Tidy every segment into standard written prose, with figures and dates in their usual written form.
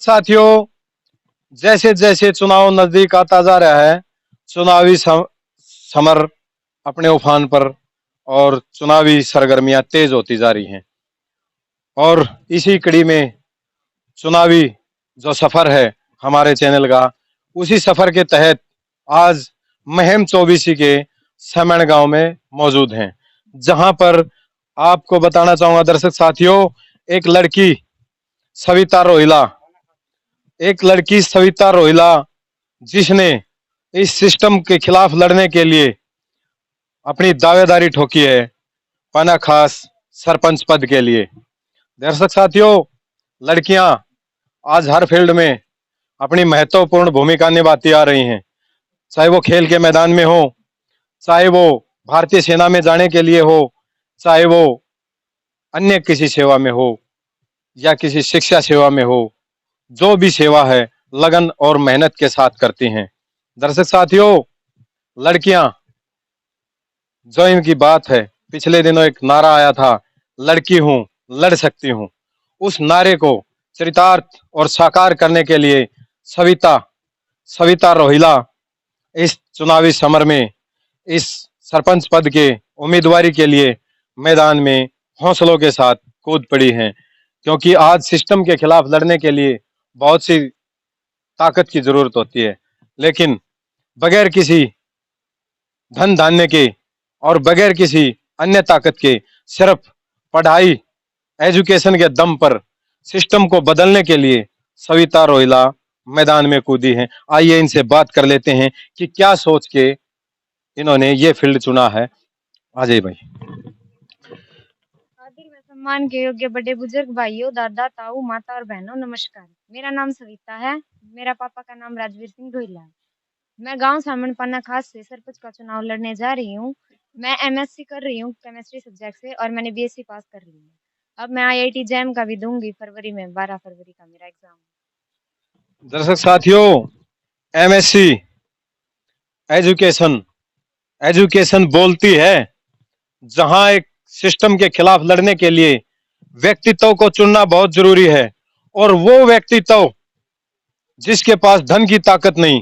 साथियों, जैसे जैसे चुनाव नजदीक आता जा रहा है, चुनावी समर अपने उफान पर और चुनावी सरगर्मियां तेज होती जा रही हैं। और इसी कड़ी में चुनावी जो सफर है हमारे चैनल का, उसी सफर के तहत आज महम चौबीसी के समण गांव में मौजूद हैं, जहां पर आपको बताना चाहूंगा दर्शक साथियों, एक लड़की सविता रोहिला एक लड़की सविता रोहिला जिसने इस सिस्टम के खिलाफ लड़ने के लिए अपनी दावेदारी ठोकी है, पना खास सरपंच पद के लिए। दर्शक साथियों, लड़कियां आज हर फील्ड में अपनी महत्वपूर्ण भूमिका निभाती आ रही हैं, चाहे वो खेल के मैदान में हो, चाहे वो भारतीय सेना में जाने के लिए हो, चाहे वो अन्य किसी सेवा में हो या किसी शिक्षा सेवा में हो। जो भी सेवा है लगन और मेहनत के साथ करती हैं। दर्शक साथियों, लड़कियां जो इनकी बात है, पिछले दिनों एक नारा आया था, लड़की हूं लड़ सकती हूं। उस नारे को चरितार्थ और साकार करने के लिए सविता सविता रोहिला इस चुनावी समर में इस सरपंच पद के उम्मीदवारी के लिए मैदान में हौसलों के साथ कूद पड़ी हैं, क्योंकि आज सिस्टम के खिलाफ लड़ने के लिए बहुत सी ताकत की जरूरत होती है, लेकिन बगैर किसी धन धान्य के और बगैर किसी अन्य ताकत के सिर्फ पढ़ाई एजुकेशन के दम पर सिस्टम को बदलने के लिए सविता रोहिला मैदान में कूदी हैं। आइए इनसे बात कर लेते हैं कि क्या सोच के इन्होंने ये फील्ड चुना है। आ जाइए भाई। आदर व सम्मान के योग्य बड़े बुजुर्ग भाइयों, दादा, ताऊ, माता और बहनों, नमस्कार। मेरा नाम सविता है। मेरा पापा का नाम राजवीर सिंह रोहिला है। मैं गांव सामन पन्ना खास से सरपंच का चुनाव लड़ने जा रही हूँ। मैं एमएससी कर रही हूँ केमिस्ट्री सब्जेक्ट से और मैंने बीएससी पास कर ली है। अब मैं आईआईटी जैम का भी दूंगी फरवरी में, 12 फरवरी का मेरा एग्जाम है। दर्शक साथियों, एमएससी एजुकेशन एजुकेशन बोलती है, जहां एक सिस्टम के खिलाफ लड़ने के लिए व्यक्तित्व को चुनना बहुत जरूरी है, और वो व्यक्तित्व जिसके पास धन की ताकत नहीं,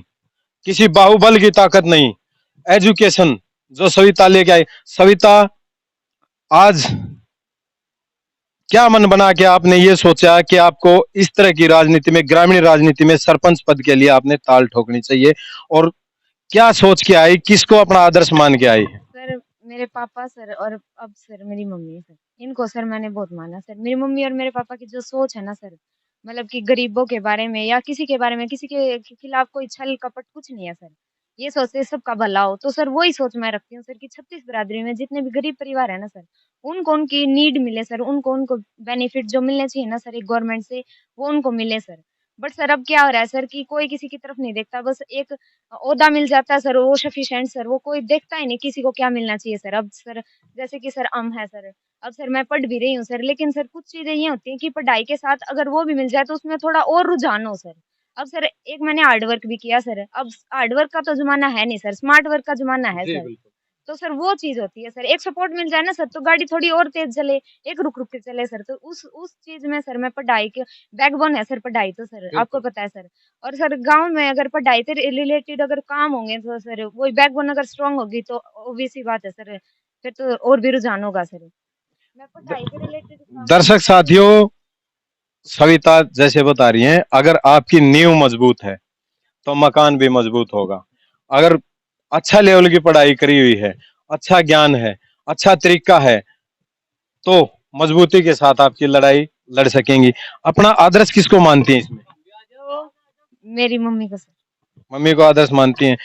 किसी बाहुबल की ताकत नहीं, एजुकेशन जो सविता लेके आई। सविता, आज क्या मन बना के आपने ये सोचा कि आपको इस तरह की राजनीति में, ग्रामीण राजनीति में सरपंच पद के लिए आपने ताल ठोकनी चाहिए, और क्या सोच के आई, किसको अपना आदर्श मान के आई? सर, मेरे पापा सर और अब सर मेरी मम्मी सर, इनको सर मैंने बहुत माना सर। मेरी मम्मी और मेरे पापा की जो सोच है ना सर, मतलब कि गरीबों के बारे में या किसी के बारे में, किसी के खिलाफ कोई छल कपट कुछ नहीं है सर। ये सोचते हैं सबका भला हो, तो सर वही सोच मैं रखती हूँ सर कि 36 बिरादरी में जितने भी गरीब परिवार है ना सर, उनको उनकी नीड मिले सर, उनको उनको बेनिफिट जो मिलने चाहिए ना सर एक गवर्नमेंट से, वो उनको मिले सर। बट सर अब क्या हो रहा है सर कि कोई किसी की तरफ नहीं देखता, बस एक ओहदा मिल जाता है सर, वो सफिशिएंट सर, वो कोई देखता ही नहीं किसी को क्या मिलना चाहिए सर। अब सर जैसे कि सर है सर, अब सर मैं पढ़ भी रही हूँ सर, लेकिन सर कुछ चीजें ये होती हैं कि पढ़ाई के साथ अगर वो भी मिल जाए तो उसमें थोड़ा और रुझान हो सर। अब सर एक मैंने हार्ड वर्क भी किया सर, अब हार्ड वर्क का तो जमाना है नहीं सर, स्मार्ट वर्क का जमाना है जी सर। बिल्कुल। तो सर वो चीज होती है सर, एक सपोर्ट मिल जाए ना सर तो गाड़ी थोड़ी और तेज चले, एक रुक रुक के चले सर, तो उस चीज में सर मैं पढ़ाई के बैकबोन है सर, पढ़ाई तो सर आपको बिल्कुल। पता है सर। और सर गांव में अगर पढ़ाई से रिलेटेड अगर काम होंगे तो सर वही बैकबोन अगर स्ट्रांग होगी तो ऑब्वियस सी बात है सर, फिर तो और भी रुझान होगा सर। मैं पढ़ाई से रिलेटेड काम दर्शक करूंगी तो साथियों, सविता जैसे बता रही हैं, अगर आपकी नींव मजबूत है तो मकान भी मजबूत होगा। अगर अच्छा लेवल की पढ़ाई करी हुई है, अच्छा ज्ञान है, अच्छा तरीका है, तो मजबूती के साथ आपकी लड़ाई लड़ सकेंगी। अपना आदर्श किसको मानती हैं इसमें? मेरी मम्मी को सर। मम्मी को आदर्श मानती हैं।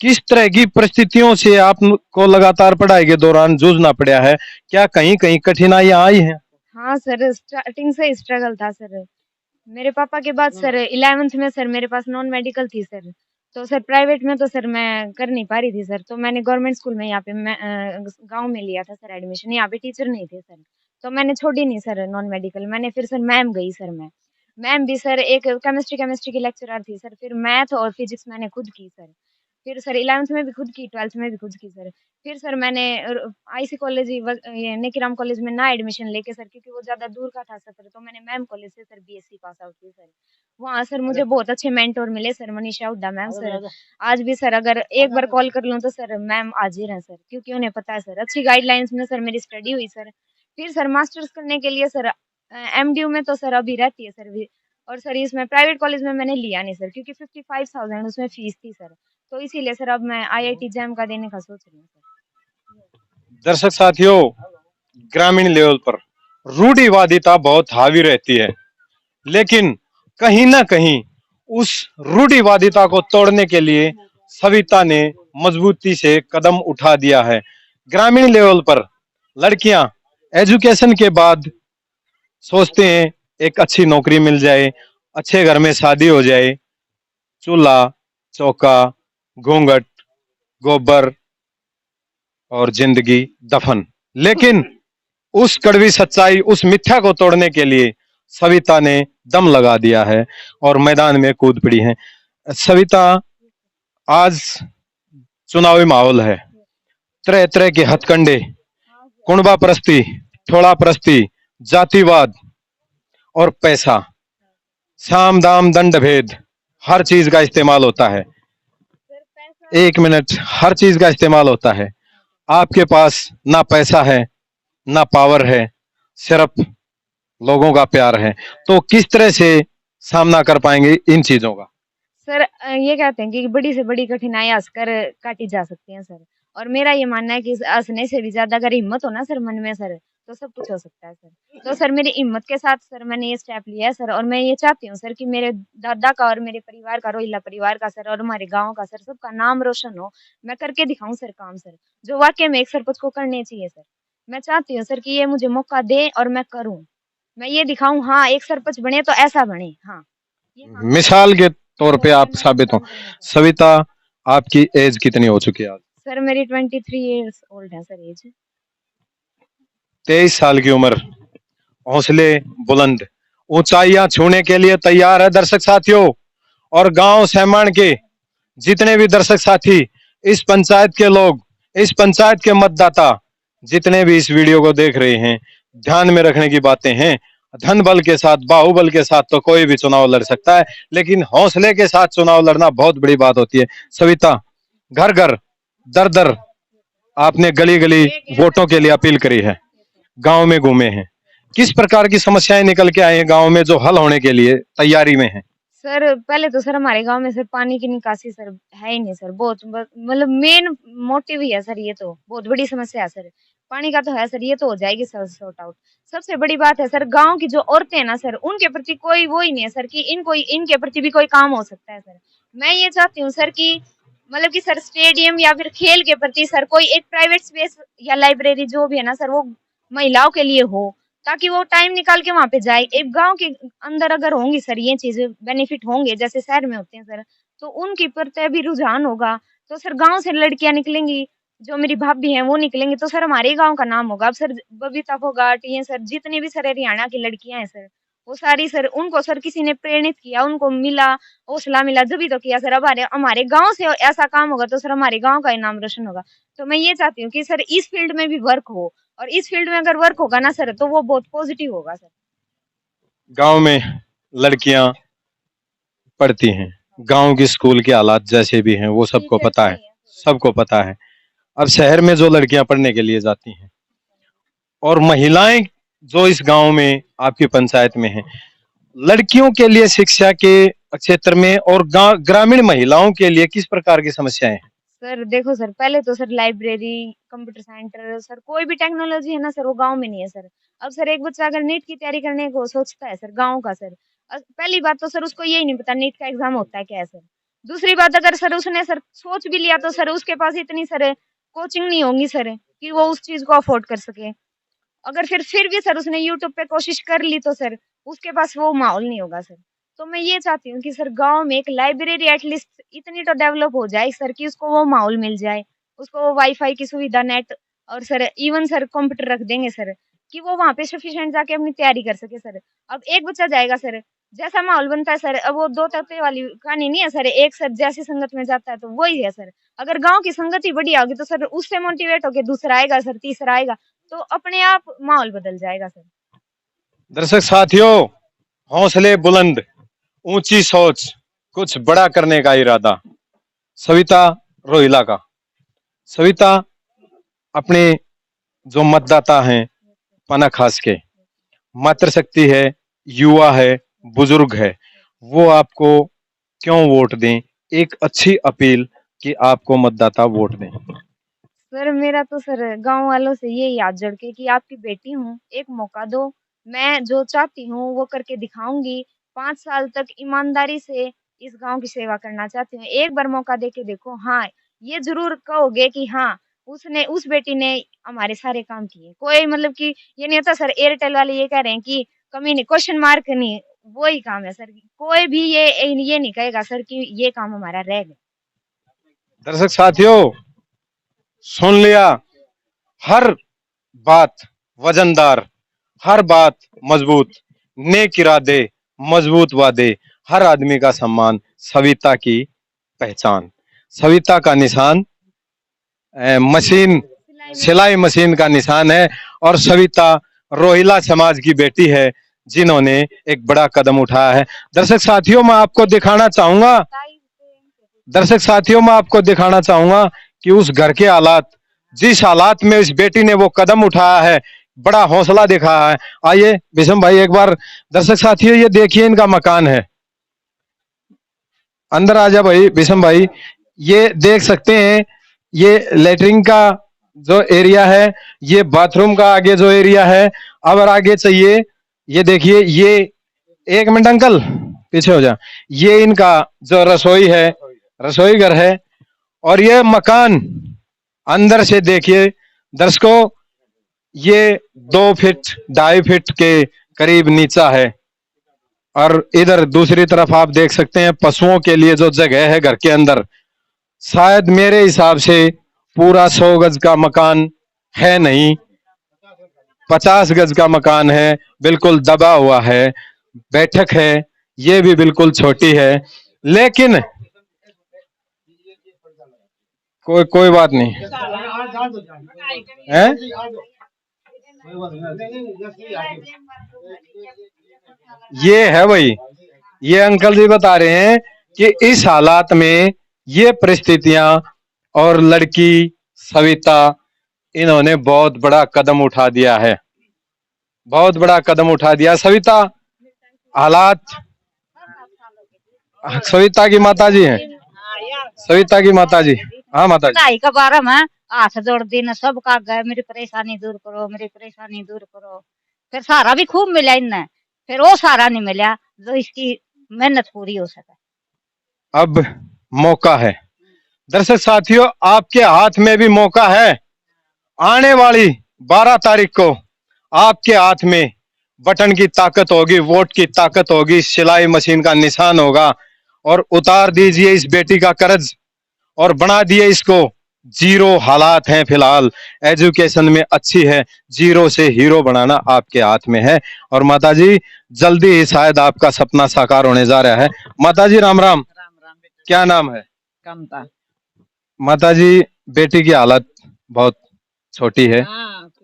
किस तरह की परिस्थितियों से आपको लगातार पढ़ाई के दौरान जूझना पड़ा है? क्या कहीं कहीं कठिनाइयां आई हैं? हाँ सर, स्टार्टिंग से स्ट्रगल था सर। मेरे पापा के बाद सर 11th में सर मेरे पास नॉन मेडिकल थी सर, तो सर प्राइवेट में तो सर मैं कर नहीं पा रही थी सर, तो मैंने गवर्नमेंट स्कूल में यहाँ पे मैं गांव में लिया था सर एडमिशन, यहाँ पे टीचर नहीं थे सर, तो मैंने छोड़ी नहीं सर नॉन मेडिकल। मैंने फिर सर मैम गई सर, मैं मैम भी सर एक केमिस्ट्री केमिस्ट्री की लेक्चरर थी सर, फिर मैथ और फिजिक्स मैंने खुद की सर। फिर सर 11th में भी खुद की, 12th में भी खुद की सर। फिर सर मैंने आईसी कॉलेज, ये नेकीराम कॉलेज में ना एडमिशन लेके सर, क्योंकि वो ज्यादा दूर का था सर, तो मैंने मैम कॉलेज से सर बीएससी पास आउट की सर। वहाँ सर मुझे बहुत अच्छे मेंटोर मिले sir, Manisha Hooda ma'am sir. आज भी सर अगर एक बार कॉल कर लूँ तो सर मैम हाजिर हैं सर, क्योंकि उन्हें पता है सर, अच्छी गाइडलाइंस में सर मेरी स्टडी हुई सर। फिर सर मास्टर्स करने के लिए सर एमडीयू में तो सर अभी रहती है सर भी। और सर इसमें प्राइवेट कॉलेज में मैंने लिया नहीं सर, क्योंकि 55,000 उसमें फीस थी सर। तो इसीलिए सर अब मैं आईआईटी जैम का देने का सोच रही हूँ सर। दर्शक साथियों, ग्रामीण लेवल पर रूढ़िवादिता बहुत हावी रहती है, लेकिन कहीं ना कहीं उस रूढ़िवादिता को तोड़ने के लिए सविता ने मजबूती से कदम उठा दिया है। ग्रामीण लेवल पर लड़कियां एजुकेशन के बाद सोचते हैं एक अच्छी नौकरी मिल जाए, अच्छे घर में शादी हो जाए, चूल्हा चौका घूंघट गोबर और जिंदगी दफन। लेकिन उस कड़वी सच्चाई, उस मिथ्या को तोड़ने के लिए सविता ने दम लगा दिया है और मैदान में कूद पड़ी है। सविता, आज चुनावी माहौल है, तरह तरह के हथकंडे, कुणबा परस्ती, थोड़ा परस्ती, जातिवाद और पैसा, साम दाम दंड भेद, हर चीज का इस्तेमाल होता है। एक मिनट, हर चीज का इस्तेमाल होता है। आपके पास ना पैसा है, ना पावर है, सिर्फ लोगों का प्यार है। तो किस तरह से सामना कर पाएंगे इन चीजों का? सर ये कहते हैं कि बड़ी से बड़ी कठिनाई हंसकर काटी जा सकती है सर। और मेरा ये मानना है कि हंसने से भी ज्यादा अगर हिम्मत हो ना सर मन में सर, तो सब कुछ हो सकता है सर। तो सर मेरी हिम्मत के साथ सर मैंने ये स्टेप लिया है सर, और मैं ये चाहती हूँ सर कि मेरे दादा का और मेरे परिवार का, रोहिला परिवार का सर, और हमारे गाँव का सर, सबका नाम रोशन हो। मैं करके दिखाऊं सर काम सर, जो वाकई में एक सरपंच को करने चाहिए सर। मैं चाहती हूँ सर कि ये मुझे मौका दे और मैं करूँ। मैं ये दिखाऊं, हाँ एक सरपंच बने तो ऐसा बने, हाँ ये काम करूँ मिसाल के तौर पे और ये आप मैं साबित हो। काम करूंगा सर। सविता, आपकी एज कितनी हो चुकी है आज? सर मेरी 23 इयर्स ओल्ड है सर एज। 23 साल की उम्र, हौसले बुलंद, ऊंचाइयां छूने के लिए तैयार है दर्शक साथियों। और गांव सहमान के जितने भी दर्शक साथी, इस पंचायत के लोग, इस पंचायत के मतदाता, जितने भी इस वीडियो को देख रहे हैं, ध्यान में रखने की बातें हैं। धन बल के साथ, बाहुबल के साथ तो कोई भी चुनाव लड़ सकता है, लेकिन हौसले के साथ चुनाव लड़ना बहुत बड़ी बात होती है। सविता, घर घर, दर दर आपने गली गली वोटों के लिए अपील करी है, गांव में घूमे हैं, किस प्रकार की समस्याएं निकल के आए हैं गांव में जो हल होने के लिए तैयारी में है? सर पहले तो सर हमारे गांव में सर पानी की निकासी सर है ही नहीं सर। बहुत मतलब मेन मोटिव ही है सर, ये तो बहुत बड़ी समस्या है सर। पानी का तो है सर, ये तो हो जाएगी सर सॉर्ट आउट। सबसे बड़ी बात है सर, गांव की जो औरतें हैं ना सर, उनके प्रति कोई वो ही नहीं है सर कि इनको इनके प्रति भी कोई काम हो सकता है सर। मैं ये चाहती हूँ सर कि मतलब कि सर स्टेडियम या फिर खेल के प्रति सर कोई एक प्राइवेट स्पेस या लाइब्रेरी जो भी है ना सर, वो महिलाओं के लिए हो, ताकि वो टाइम निकाल के वहां पे जाए। एक गांव के अंदर अगर होंगी सर ये चीजें, बेनिफिट होंगे जैसे शहर में होते हैं सर, तो उनकी प्रति भी रुझान होगा। तो सर गांव से लड़कियां निकलेंगी, जो मेरी भाभी हैं वो निकलेंगी, तो सर हमारे ही गांव का नाम होगा। अब सर बबीता फोगाट, ये सर जितनी भी सर हरियाणा की लड़कियां हैं सर, वो सारी सर, उनको सर किसी ने प्रेरित किया, उनको मिला, हौसला मिला, जब तो किया सर। अब हमारे हमारे गांव से ऐसा काम होगा तो सर हमारे गांव का ही नाम रोशन होगा। तो मैं ये चाहती हूँ कि सर इस फील्ड में भी वर्क हो, और इस फील्ड में अगर वर्क होगा ना सर, तो वो बहुत पॉजिटिव होगा सर। गांव में लड़कियां पढ़ती हैं, गांव के स्कूल के हालात जैसे भी हैं वो सबको टीचर्स पता है, नहीं है सर। सबको पता है। अब शहर में जो लड़कियां पढ़ने के लिए जाती हैं और महिलाएं जो इस गांव में आपकी पंचायत में हैं, लड़कियों के लिए शिक्षा के क्षेत्र में और ग्रामीण महिलाओं के लिए किस प्रकार की समस्याएं हैं? सर देखो सर, पहले तो sir library, computer centre sir, कोई भी टेक्नोलॉजी है ना सर, वो गांव में नहीं है सर। अब सर एक बच्चा अगर नीट की तैयारी करने को सोचता है सर, गांव का सर, पहली बात तो सर उसको यही नहीं पता नीट का एग्जाम होता है क्या है सर। दूसरी बात, अगर सर उसने सर सोच भी लिया तो सर उसके पास इतनी सर कोचिंग नहीं होंगी सर कि वो उस चीज को अफोर्ड कर सके। अगर फिर भी सर उसने यूट्यूब पे कोशिश कर ली तो सर उसके पास वो माहौल नहीं होगा सर। तो मैं ये चाहती हूँ कि सर गांव में एक लाइब्रेरी एटलीस्ट इतनी तो डेवलप हो जाए सर कि उसको वो माहौल मिल जाए, उसको वो वाईफाई की सुविधा, नेट, और सर इवन सर कंप्यूटर रख देंगे सर कि वो वहां पे सफिशिएंट जाके अपनी तैयारी कर सके सर। अब एक बच्चा जाएगा सर, जैसा माहौल बनता है सर, अब वो दो तत्ते वाली कहानी नहीं है सर, एक सर जैसी संगत में जाता है तो वही है सर। अगर गांव की संगत ही बढ़िया होगी तो सर उससे मोटिवेट होके दूसरा आएगा सर, तीसरा आएगा, तो अपने आप माहौल बदल जाएगा सर। दर्शक साथियों, हौसले बुलंद, ऊंची सोच, कुछ बड़ा करने का इरादा। सविता रोहिला का। सविता अपने जो मतदाता हैं पना खास के, मातृशक्ति है, युवा है, बुजुर्ग है, वो आपको क्यों वोट दें? एक अच्छी अपील कि आपको मतदाता वोट दें। सर मेरा तो सर गांव वालों से यही हाथ जोड़ के कि आपकी बेटी हूँ, एक मौका दो। मैं जो चाहती हूँ वो करके दिखाऊंगी। 5 साल तक ईमानदारी से इस गांव की सेवा करना चाहती हूँ। एक बार मौका दे के देखो। हाँ, ये जरूर कहोगे कि हाँ, उसने उस बेटी ने हमारे सारे काम किए। कोई मतलब कि ये नहीं होता सर, एयरटेल वाले ये कह रहे हैं कि कमी नहीं, क्वेश्चन मार्क नहीं, वो ही काम है सर। कोई भी ये नहीं कहेगा सर कि ये काम हमारा रह गया। दर्शक साथियों, सुन लिया, हर बात वजनदार, हर बात मजबूत, नेक इरादे, मजबूत वादे, हर आदमी का सम्मान, सविता की पहचान, सविता का निशान मशीन, सिलाई मशीन का निशान है। और सविता रोहिला समाज की बेटी है जिन्होंने एक बड़ा कदम उठाया है। दर्शक साथियों, मैं आपको दिखाना चाहूंगा, दर्शक साथियों मैं आपको दिखाना चाहूंगा कि उस घर के हालात, जिस हालात में इस बेटी ने वो कदम उठाया है, बड़ा हौसला दिखाया है। आइए विषम भाई एक बार, दर्शक साथियों ये देखिए इनका मकान है। अंदर आ जा भाई विषम भाई, ये देख सकते हैं, ये लेटरिन का जो एरिया है, ये बाथरूम का आगे जो एरिया है। अब आगे चाहिए, ये देखिए, ये एक मिनट अंकल पीछे हो जा, ये इनका जो रसोई है, रसोई घर है। और ये मकान अंदर से देखिए दर्शकों, ये 2 फीट 2.5 फीट के करीब नीचा है। और इधर दूसरी तरफ आप देख सकते हैं पशुओं के लिए जो जगह है घर के अंदर, शायद मेरे हिसाब से पूरा 100 गज का मकान है नहीं, 50 गज का मकान है, बिल्कुल दबा हुआ है। बैठक है, ये भी बिल्कुल छोटी है, लेकिन कोई कोई बात नहीं है। ये है भाई, ये अंकल जी बता रहे हैं कि इस हालात में ये परिस्थितियां, और लड़की सविता, इन्होंने बहुत बड़ा कदम उठा दिया है, बहुत बड़ा कदम उठा दिया। सविता हालात, सविता की माता जी हैं, सविता की माता जी। हाँ माता जी। पढ़ाई के बारे में हाथ जोड़ दी न, सब का गए मेरी परेशानी दूर करो, मेरी परेशानी दूर करो। फिर सहारा भी खूब मिला इन्हें, फिर वो सहारा नहीं मिला जो इसकी मेहनत पूरी हो सके। अब मौका है दर्शक साथियों, आपके हाथ में भी मौका है। आने वाली 12 तारीख को आपके हाथ में बटन की ताकत होगी, वोट की ताकत होगी, सिलाई मशीन का निशान होगा। और उतार दीजिए इस बेटी का कर्ज और बना दिए इसको जीरो। हालात हैं फिलहाल, एजुकेशन में अच्छी है, जीरो से हीरो बनाना आपके हाथ में है। और माताजी जल्दी ही शायद आपका सपना साकार होने जा रहा है। माताजी राम राम। राम राम बेटा। क्या नाम है? कमता। माताजी बेटी की हालत बहुत छोटी है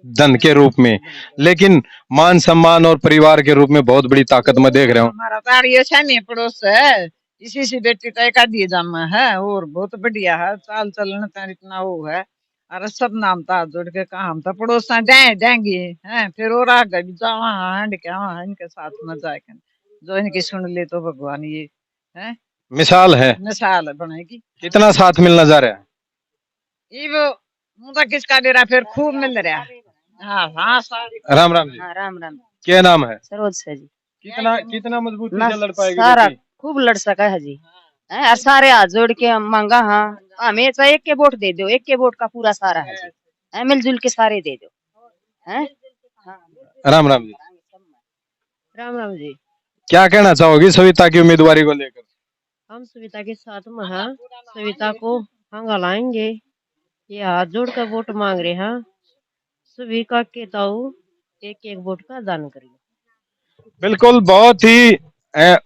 धन के रूप में, लेकिन मान सम्मान और परिवार के रूप में बहुत बड़ी ताकत मैं देख रहा हूँ। हमारा ताड़ियो है नहीं पड़ोस है, इसी से बेटी तय कर दिए जामा है, और बहुत बढ़िया है, चाल चलन तार इतना वो है। अरे सब नाम था जोड़ के कहा हम तो पड़ोस देंगे हैं, फिर और आगे भी जावा हंड क्या वहाँ इनके साथ में जाके जो इनकी सुन ले तो भगवान ये है मिसाल है, मिसाल बनेगी। कितना साथ मिलना जा रहा है। ये वो मुझे किसका दे रहा, फिर खूब मिल रहा। हाँ हाँ राम राम जी। हाँ राम राम। क्या नाम है? सरोज से जी। कितना कितना मजबूती ना से लड़ पाएगी सारा बेटी? खूब लड़ सका है जी। हैं, और सारे हाथ जोड़ के मांगा। हाँ हमें चाहे एक के वोट दे दो, एक के वोट का पूरा सारा है जी। हैं, मिलजुल के सारे दे दो। हैं हाँ। राम राम जी। राम राम जी। क्या कहना चाहोगी सविता की उम्मीदवारी को लेकर? हम सविता के साथ में हैं, सविता को हम हलाएंगे। ये हाथ जोड़ कर वोट मांग रहे हैं, सभी का के ताऊ एक एक वोट का दान करिए। बिल्कुल, बहुत ही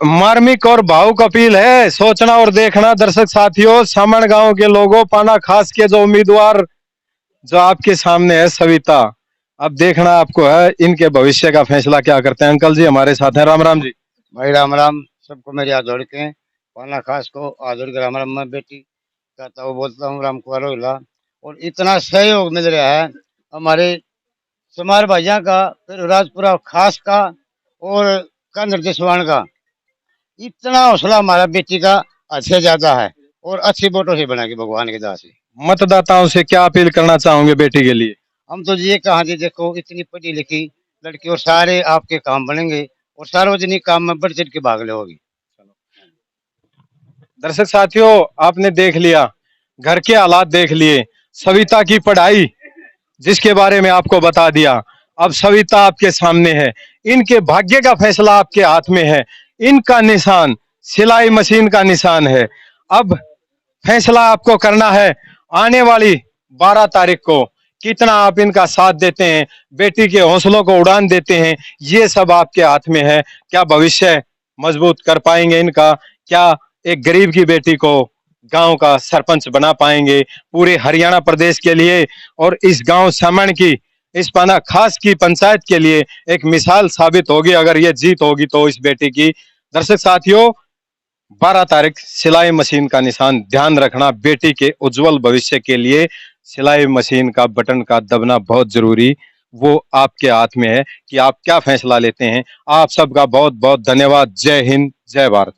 मार्मिक और भावुक अपील है। सोचना और देखना दर्शक साथियों, सामण गांव के लोगों, पाना खास के जो उम्मीदवार जो आपके सामने है सविता, अब देखना आपको है इनके भविष्य का फैसला क्या करते हैं। अंकल जी हमारे साथ हैं। राम राम जी। भाई राम राम। सबको मेरे हाथ जोड़ के पाना खास को हाथ जोड़ कर हमारा मैं बेटी कहता हूँ, बोलता हूँ राम कुमार रोहिला। और इतना सहयोग मिल रहा है हमारे समार भाइयों का, फिर राजपुरा खास का और कंदर जसवान का। इतना हौसला हमारा बेटी का अच्छे ज्यादा है और अच्छी वोटों से बना के भगवान की दया से। मतदाताओं से क्या अपील करना चाहोगे बेटी के लिए? हम तो ये कहा जी, देखो इतनी पढ़ी लिखी लड़की और सारे आपके काम बनेंगे और सार्वजनिक काम में बढ़ चढ़ के भाग लोगी। दर्शक साथियों, आपने देख लिया, घर के हालात देख लिए, सविता की पढ़ाई जिसके बारे में आपको बता दिया। अब सविता आपके सामने है, इनके भाग्य का फैसला आपके हाथ में है। इनका निशान सिलाई मशीन का निशान है। अब फैसला आपको करना है आने वाली 12 तारीख को। कितना आप इनका साथ देते हैं, बेटी के हौसलों को उड़ान देते हैं, ये सब आपके हाथ में है। क्या भविष्य मजबूत कर पाएंगे इनका? क्या एक गरीब की बेटी को गांव का सरपंच बना पाएंगे पूरे हरियाणा प्रदेश के लिए? और इस गांव समण की, इस पाना खास की पंचायत के लिए एक मिसाल साबित होगी अगर ये जीत होगी तो इस बेटी की। दर्शक साथियों, 12 तारीख सिलाई मशीन का निशान ध्यान रखना। बेटी के उज्जवल भविष्य के लिए सिलाई मशीन का बटन का दबना बहुत जरूरी, वो आपके हाथ में है कि आप क्या फैसला लेते हैं। आप सबका बहुत बहुत धन्यवाद। जय हिंद, जय भारत।